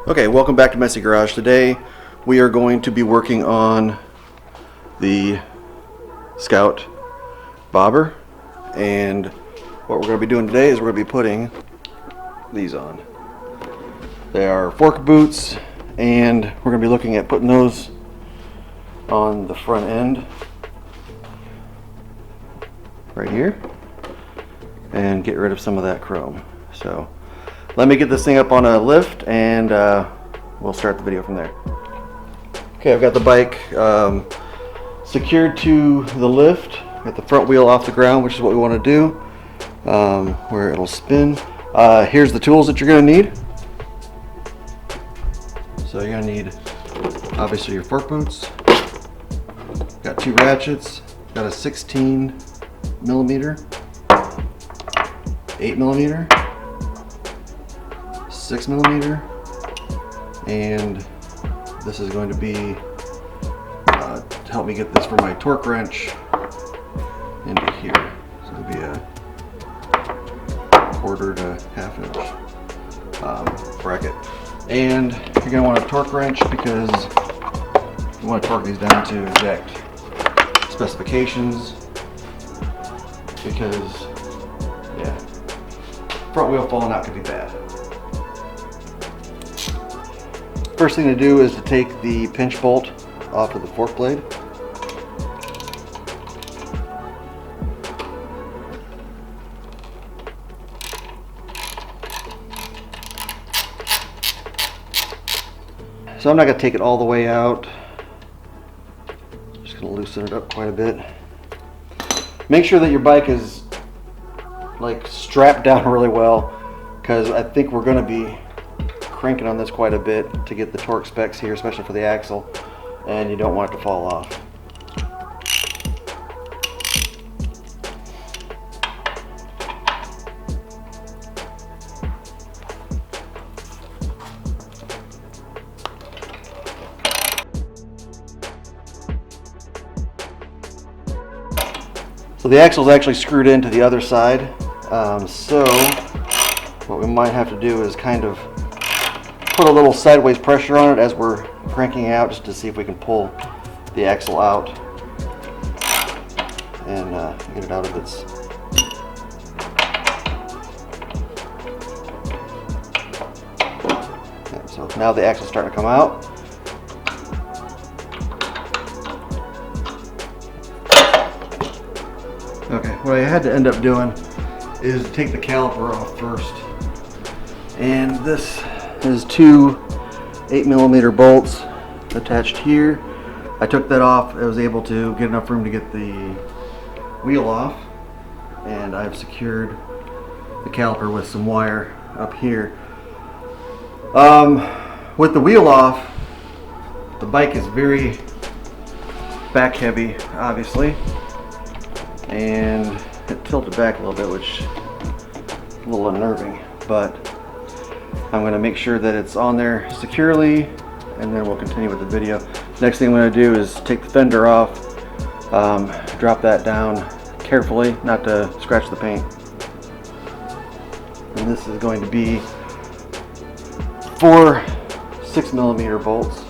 Okay, welcome back to MessyGarage. Today we are going to be working on the Scout bobber, and what we're going to be doing today is we're going to be putting these on. They are fork boots, and we're going to be looking at putting those on the front end right here and get rid of some of that chrome. So let me get this thing up on a lift and we'll start the video from there. Okay, I've got the bike secured to the lift. Got the front wheel off the ground, which is what we want to do, where it'll spin. Here's the tools that you're going to need. So you're going to need obviously your fork boots. Got two ratchets. Got a 16 millimeter, 8 millimeter, 6 millimeter, and this is going to be to help me get this for my torque wrench into here. So it'll be a 1/4 to 1/2 inch bracket. And you're going to want a torque wrench because you want to torque these down to exact specifications, because yeah, front wheel falling out could be bad. First thing to do is to take the pinch bolt off of the fork blade. So I'm not going to take it all the way out. Just going to loosen it up quite a bit. Make sure that your bike is like strapped down really well, because I think we're going to be cranking on this quite a bit to get the torque specs here, especially for the axle, and you don't want it to fall off. So the axle is actually screwed into the other side, so what we might have to do is kind of put a little sideways pressure on it as we're cranking out, just to see if we can pull the axle out and get it out of its. Okay, so now the axle's starting to come out. Okay, what I had to end up doing is take the caliper off first, and this is two 8 millimeter bolts attached here. I took that off. I was able to get enough room to get the wheel off, and I've secured the caliper with some wire up here. With the wheel off, the bike is very back heavy, obviously, and it tilted back a little bit, which is a little unnerving, but I'm going to make sure that it's on there securely, and then we'll continue with the video. Next thing I'm going to do is take the fender off, drop that down carefully, not to scratch the paint. And this is going to be 4 6 millimeter bolts.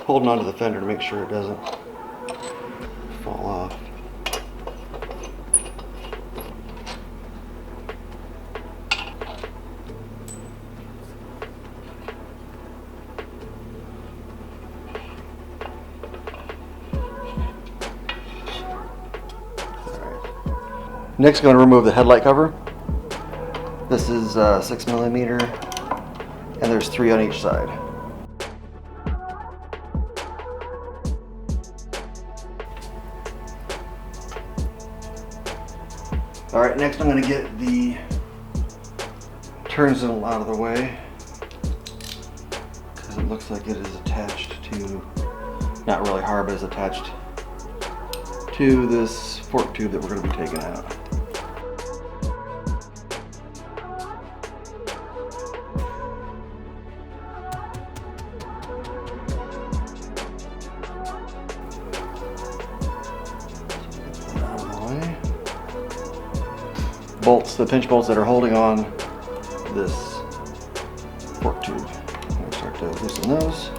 Holding onto the fender to make sure it doesn't fall off. Alright. Next, I'm going to remove the headlight cover. This is 6 millimeter, and there's 3 on each side. Alright, next I'm going to get the turn signal out of the way, because it looks like it is attached to, not really hard, but it's attached to this fork tube that we're going to be taking out. Bolts, the pinch bolts that are holding on this fork tube. I'm going to start to loosen those.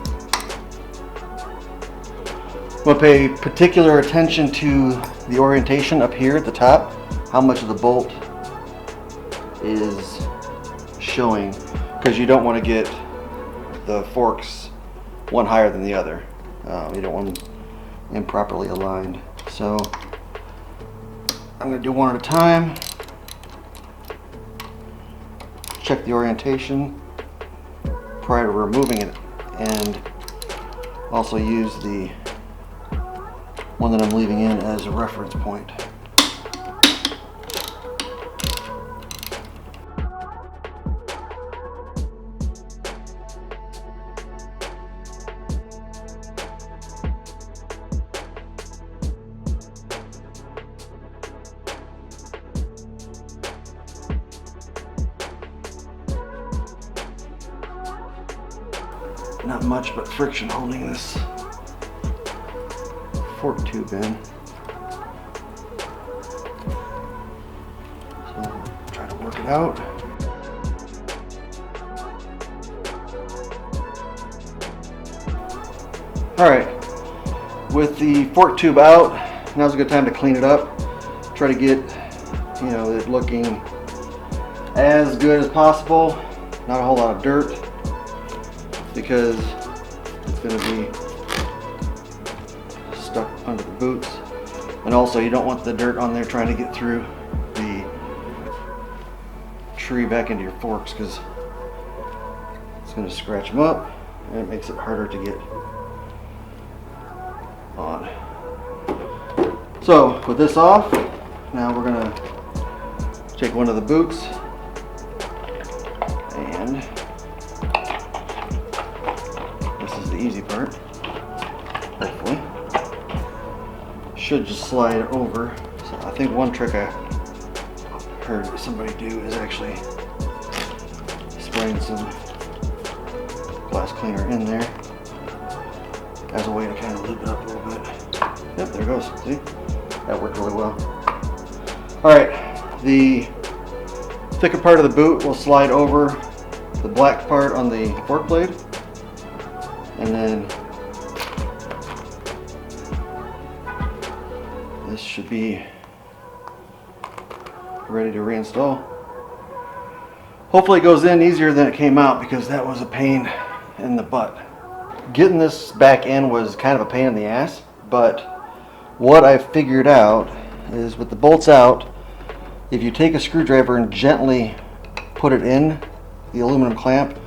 I'm going to pay particular attention to the orientation up here at the top, how much of the bolt is showing, because you don't want to get the forks one higher than the other. You don't want them improperly aligned. So I'm going to do one at a time. Check the orientation prior to removing it, and also use the one that I'm leaving in as a reference point. Not much but friction holding this fork tube in. So try to work it out. Alright, with the fork tube out, now's a good time to clean it up. Try to get, it looking as good as possible. Not a whole lot of dirt, because it's going to be stuck under the boots, and also you don't want the dirt on there trying to get through the tree back into your forks, because it's going to scratch them up and it makes it harder to get on. So with this off, now we're going to take one of the boots and easy part, hopefully. Should just slide over. So I think one trick I heard somebody do is actually spraying some glass cleaner in there as a way to kind of lube it up a little bit. Yep, there it goes. See? That worked really well. Alright, the thicker part of the boot will slide over the black part on the fork blade. And then this should be ready to reinstall. Hopefully it goes in easier than it came out, because that was a pain in the butt. Getting this back in was kind of a pain in the ass, but what I figured out is with the bolts out, if you take a screwdriver and gently put it in the aluminum clamp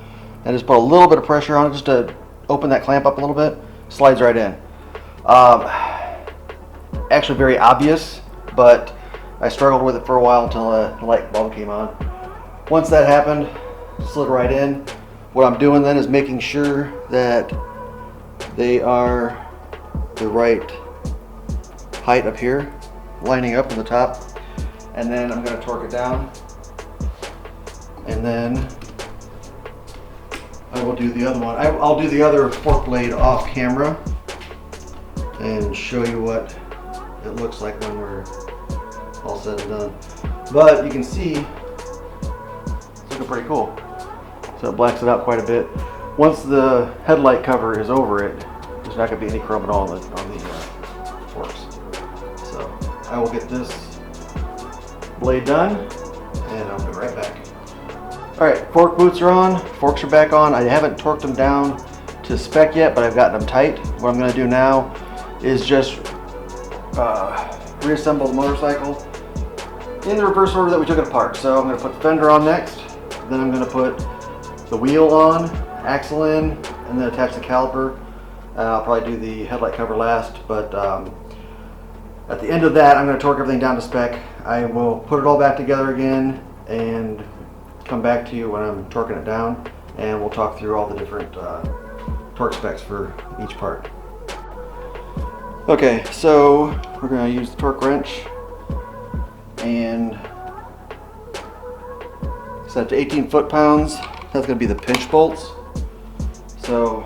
and just put a little bit of pressure on it just to open that clamp up a little bit, slides right in. Actually very obvious, but I struggled with it for a while until the light bulb came on. Once that happened, slid right in. What I'm doing then is making sure that they are the right height up here, lining up on the top, and then I'm going to torque it down, and then I will do the other one. I'll do the other fork blade off camera and show you what it looks like when we're all said and done. But you can see it's looking pretty cool. So it blacks it out quite a bit. Once the headlight cover is over it, there's not going to be any chrome at all on the forks. So I will get this blade done and I'll be right back. Alright, fork boots are on, forks are back on. I haven't torqued them down to spec yet, but I've gotten them tight. What I'm going to do now is just reassemble the motorcycle in the reverse order that we took it apart. So I'm going to put the fender on next, then I'm going to put the wheel on, axle in, and then attach the caliper. I'll probably do the headlight cover last, but at the end of that I'm going to torque everything down to spec. I will put it all back together again and come back to you when I'm torquing it down, and we'll talk through all the different torque specs for each part. Okay, so we're going to use the torque wrench and set it to 18 foot-pounds. That's going to be the pinch bolts. So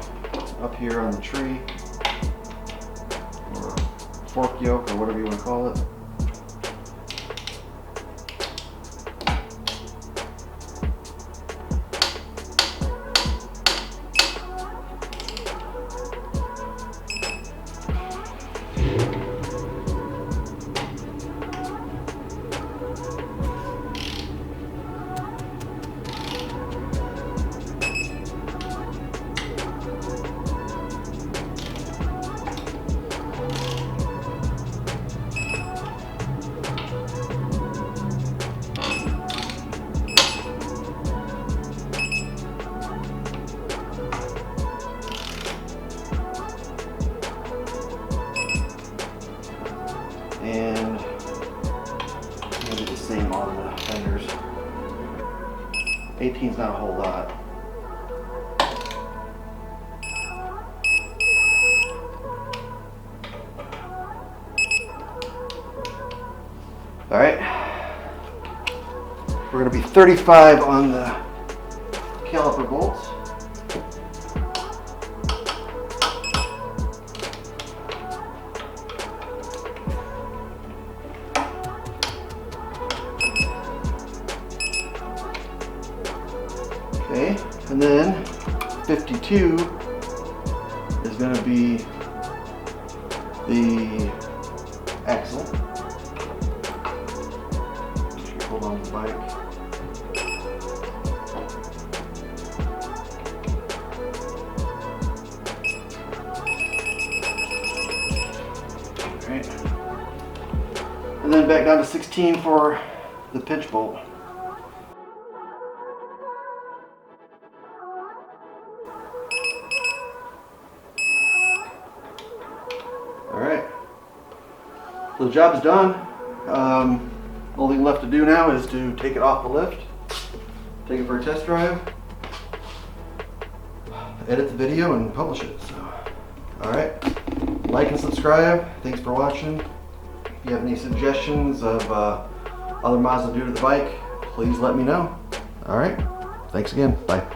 up here on the tree, or fork yoke, or whatever you want to call it. And maybe the same on the fenders. 18's not a whole lot. All right, we're going to be 35 on the caliper bolts. Okay, and then 52 is going to be the axle. Hold on to the bike. Alright. And then back down to 16 for the pinch bolt. Alright. So the job is done. The only thing left to do now is to take it off the lift, take it for a test drive, edit the video, and publish it. So, alright, like and subscribe. Thanks for watching. If you have any suggestions of other mods to do to the bike, please let me know. Alright, thanks again. Bye.